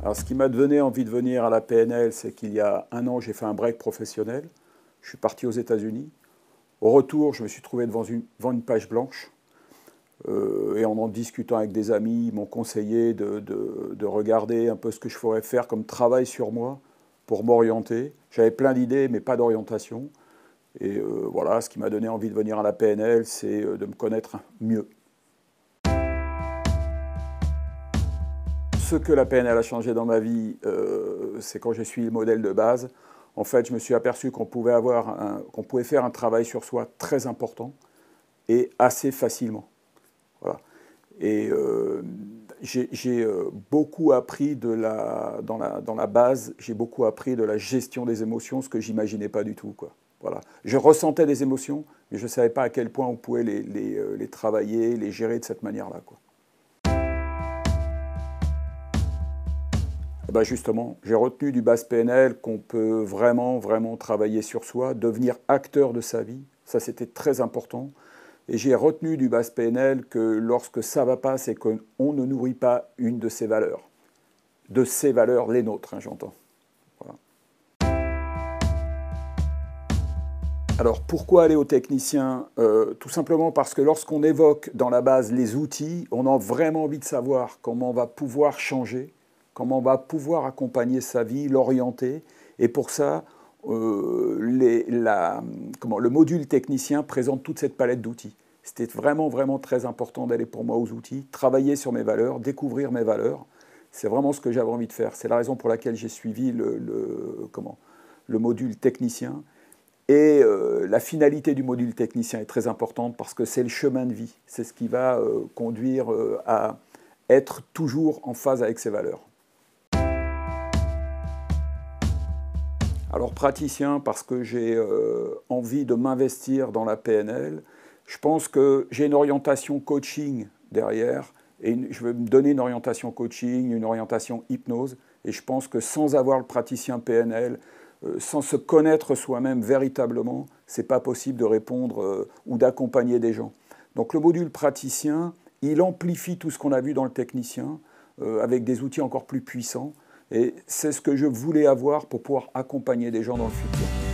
Alors, ce qui m'a donné envie de venir à la PNL, c'est qu'il y a un an, j'ai fait un break professionnel. Je suis parti aux États-Unis. Au retour, je me suis trouvé devant une page blanche. Et en discutant avec des amis, ils m'ont conseillé de regarder un peu ce que je ferais faire comme travail sur moi pour m'orienter. J'avais plein d'idées, mais pas d'orientation. Et voilà, ce qui m'a donné envie de venir à la PNL, c'est de me connaître mieux. Ce que la PNL a changé dans ma vie, c'est quand j'ai suivi le modèle de base. En fait, je me suis aperçu qu'on pouvait faire un travail sur soi très important et assez facilement. Voilà. Et j'ai beaucoup appris dans la base, j'ai beaucoup appris de la gestion des émotions, ce que j'imaginais pas du tout, quoi. Voilà. Je ressentais des émotions, mais je ne savais pas à quel point on pouvait les travailler, les gérer de cette manière-là, quoi. Et ben justement, j'ai retenu du base PNL qu'on peut vraiment, vraiment travailler sur soi, devenir acteur de sa vie. Ça, c'était très important. Et j'ai retenu du base PNL que lorsque ça ne va pas, c'est qu'on ne nourrit pas une de ses valeurs. De ses valeurs, les nôtres, hein, j'entends. Voilà. Alors pourquoi aller au technicien Tout simplement parce que lorsqu'on évoque dans la base les outils, on a vraiment envie de savoir comment on va pouvoir changer, comment on va pouvoir accompagner sa vie, l'orienter. Et pour ça, le module technicien présente toute cette palette d'outils. C'était vraiment, vraiment très important d'aller pour moi aux outils, travailler sur mes valeurs, découvrir mes valeurs. C'est vraiment ce que j'avais envie de faire. C'est la raison pour laquelle j'ai suivi le module technicien. Et la finalité du module technicien est très importante parce que c'est le chemin de vie. C'est ce qui va conduire à être toujours en phase avec ses valeurs. Alors praticien parce que j'ai envie de m'investir dans la PNL. Je pense que j'ai une orientation coaching derrière et je veux me donner une orientation coaching, une orientation hypnose. Et je pense que sans avoir le praticien PNL, sans se connaître soi-même véritablement, ce n'est pas possible de répondre ou d'accompagner des gens. Donc le module praticien, il amplifie tout ce qu'on a vu dans le technicien avec des outils encore plus puissants. Et c'est ce que je voulais avoir pour pouvoir accompagner des gens dans le futur.